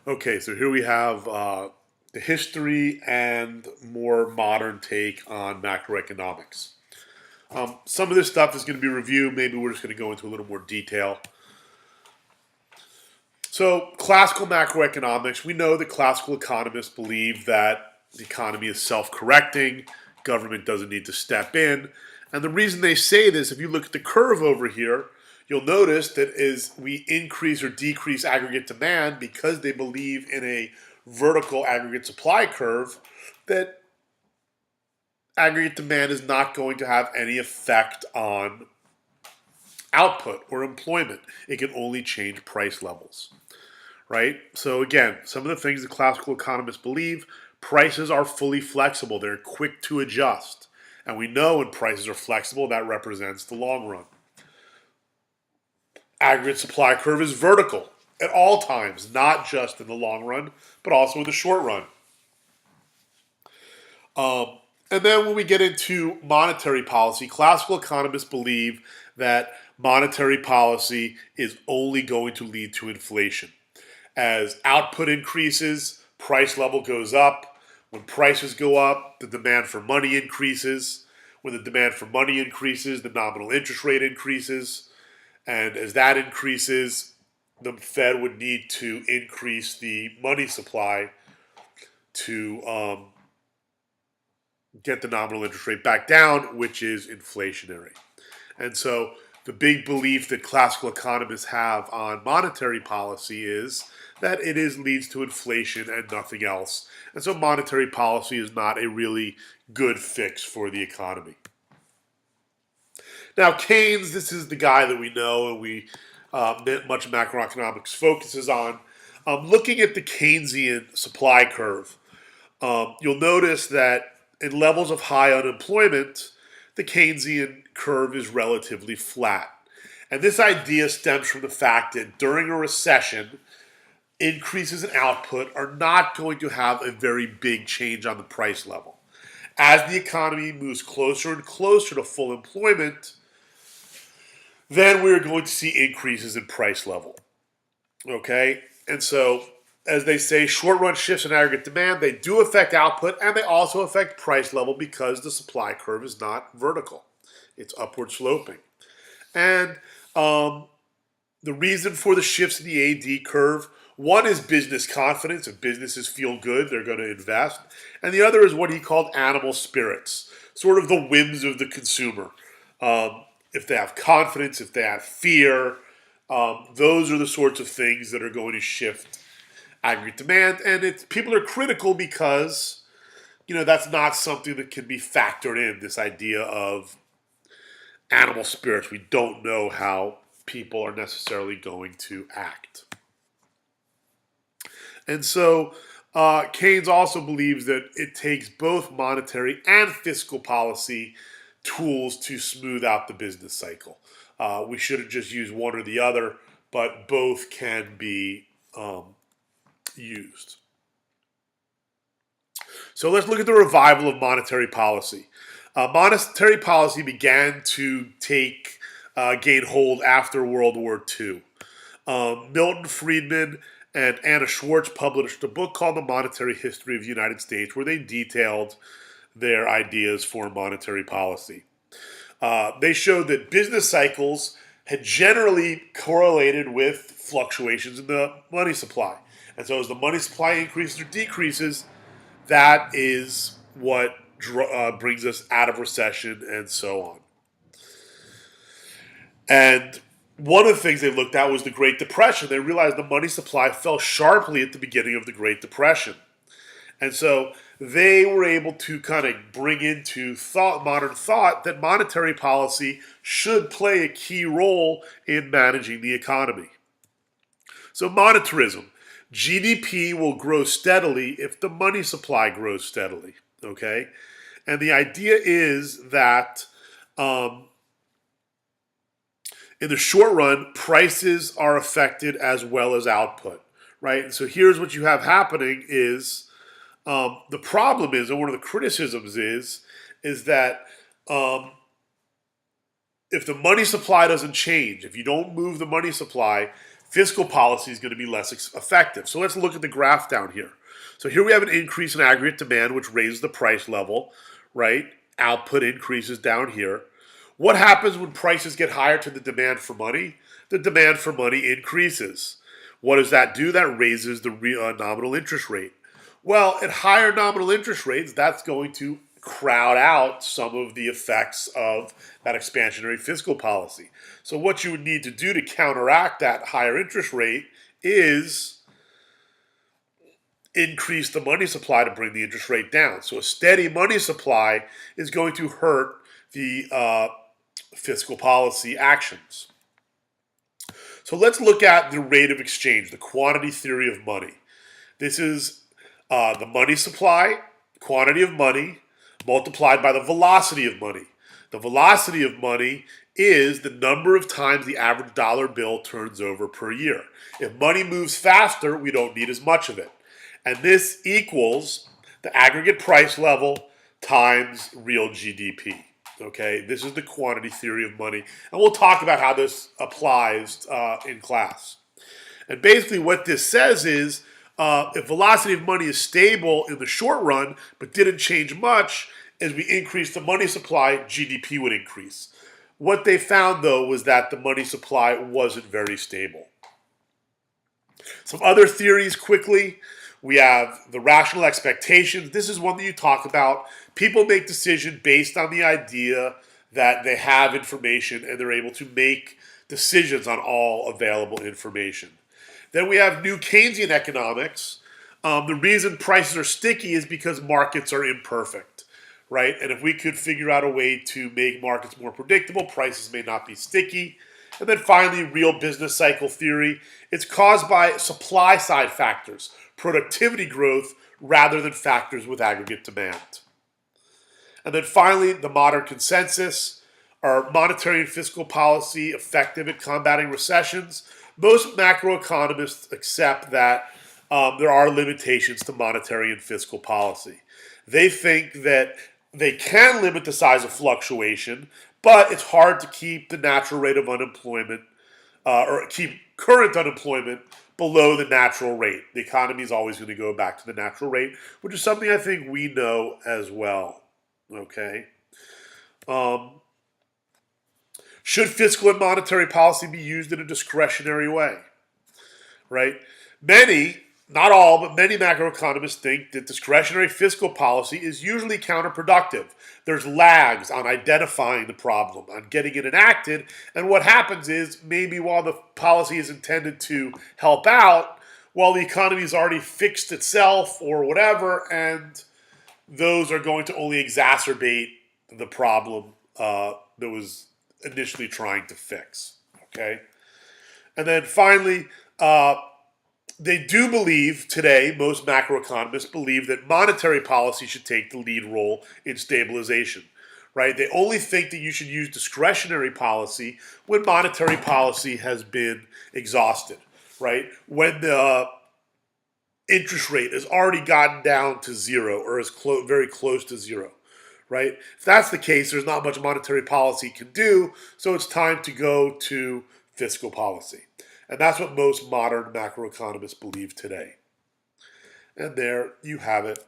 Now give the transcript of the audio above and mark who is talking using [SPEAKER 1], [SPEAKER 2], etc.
[SPEAKER 1] Okay, so here we have the history and more modern take on macroeconomics. Some of this stuff is going to be reviewed. Maybe we're just going to go into a little more detail. So, classical macroeconomics, we know that classical economists believe that the economy is self correcting, government doesn't need to step in. And the reason they say this, if you look at the curve over here, you'll notice that as we increase or decrease aggregate demand, because they believe in a vertical aggregate supply curve, that aggregate demand is not going to have any effect on output or employment. It can only change price levels, right? So again, some of the things that classical economists believe, prices are fully flexible. They're quick to adjust. And we know when prices are flexible, that represents the long run. Aggregate supply curve is vertical at all times, not just in the long run, but also in the short run. And then when we get into monetary policy, classical economists believe that monetary policy is only going to lead to inflation. As output increases, price level goes up. When prices go up, the demand for money increases. When the demand for money increases, the nominal interest rate increases. And as that increases, the Fed would need to increase the money supply to get the nominal interest rate back down, which is inflationary. And so the big belief that classical economists have on monetary policy is that it leads to inflation and nothing else. And so monetary policy is not a really good fix for the economy. Now, Keynes, this is the guy that we know and much macroeconomics focuses on. Looking at the Keynesian supply curve, you'll notice that in levels of high unemployment, the Keynesian curve is relatively flat. And this idea stems from the fact that during a recession, increases in output are not going to have a very big change on the price level. As the economy moves closer and closer to full employment, then we're going to see increases in price level. Okay? And so, as they say, short run shifts in aggregate demand, they do affect output and they also affect price level because the supply curve is not vertical, it's upward sloping. And the reason for the shifts in the AD curve, one is business confidence. If businesses feel good, they're going to invest. And the other is what he called animal spirits, sort of the whims of the consumer. If they have confidence, if they have fear, those are the sorts of things that are going to shift aggregate demand. And people are critical because, that's not something that can be factored in, this idea of animal spirits. We don't know how people are necessarily going to act. And so Keynes also believes that it takes both monetary and fiscal policy tools to smooth out the business cycle. We shouldn't just use one or the other, but both can be used. So let's look at the revival of monetary policy. Monetary policy began to gain hold after World War II. Milton Friedman and Anna Schwartz published a book called The Monetary History of the United States, where they detailed their ideas for monetary policy. They showed that business cycles had generally correlated with fluctuations in the money supply. And so as the money supply increases or decreases, that is what brings us out of recession and so on. And one of the things they looked at was the Great Depression. They realized the money supply fell sharply at the beginning of the Great Depression. And so they were able to kind of bring into modern thought that monetary policy should play a key role in managing the economy. So monetarism, GDP will grow steadily if the money supply grows steadily, okay? And the idea is that in the short run, prices are affected as well as output, right? And so here's what you have happening is the problem is, and one of the criticisms is that if the money supply doesn't change, if you don't move the money supply, fiscal policy is going to be less effective. So let's look at the graph down here. So here we have an increase in aggregate demand, which raises the price level, right? Output increases down here. What happens when prices get higher to the demand for money? The demand for money increases. What does that do? That raises the nominal interest rate. Well, at higher nominal interest rates, that's going to crowd out some of the effects of that expansionary fiscal policy. So what you would need to do to counteract that higher interest rate is increase the money supply to bring the interest rate down. So a steady money supply is going to hurt the fiscal policy actions. So let's look at the rate of exchange, the quantity theory of money. This is the money supply, quantity of money, multiplied by the velocity of money. The velocity of money is the number of times the average dollar bill turns over per year. If money moves faster, we don't need as much of it. And this equals the aggregate price level times real GDP. Okay, this is the quantity theory of money. And we'll talk about how this applies in class. And basically what this says is if velocity of money is stable in the short run, but didn't change much, as we increase the money supply, GDP would increase. What they found, though, was that the money supply wasn't very stable. Some other theories quickly. We have the rational expectations. This is one that you talk about. People make decisions based on the idea that they have information and they're able to make decisions on all available information. Then we have new Keynesian economics. The reason prices are sticky is because markets are imperfect, right? And if we could figure out a way to make markets more predictable, prices may not be sticky. And then finally, real business cycle theory. It's caused by supply side factors, productivity growth, rather than factors with aggregate demand. And then finally, the modern consensus. Are monetary and fiscal policy effective at combating recessions? Most macroeconomists accept that there are limitations to monetary and fiscal policy. They think that they can limit the size of fluctuation, but it's hard to keep the natural rate of unemployment or keep current unemployment below the natural rate. The economy is always going to go back to the natural rate, which is something I think we know as well. Okay. Should fiscal and monetary policy be used in a discretionary way? Right? Many, not all, but many macroeconomists think that discretionary fiscal policy is usually counterproductive. There's lags on identifying the problem, on getting it enacted, and what happens is maybe while the policy is intended to help out, while the economy has already fixed itself or whatever, and those are going to only exacerbate the problem that was initially trying to fix. Okay? And then finally, they do believe today, most macroeconomists believe that monetary policy should take the lead role in stabilization, right? They only think that you should use discretionary policy when monetary policy has been exhausted, right? When the interest rate has already gotten down to zero or is very close to zero, right? If that's the case, there's not much monetary policy can do, so it's time to go to fiscal policy. And that's what most modern macroeconomists believe today. And there you have it.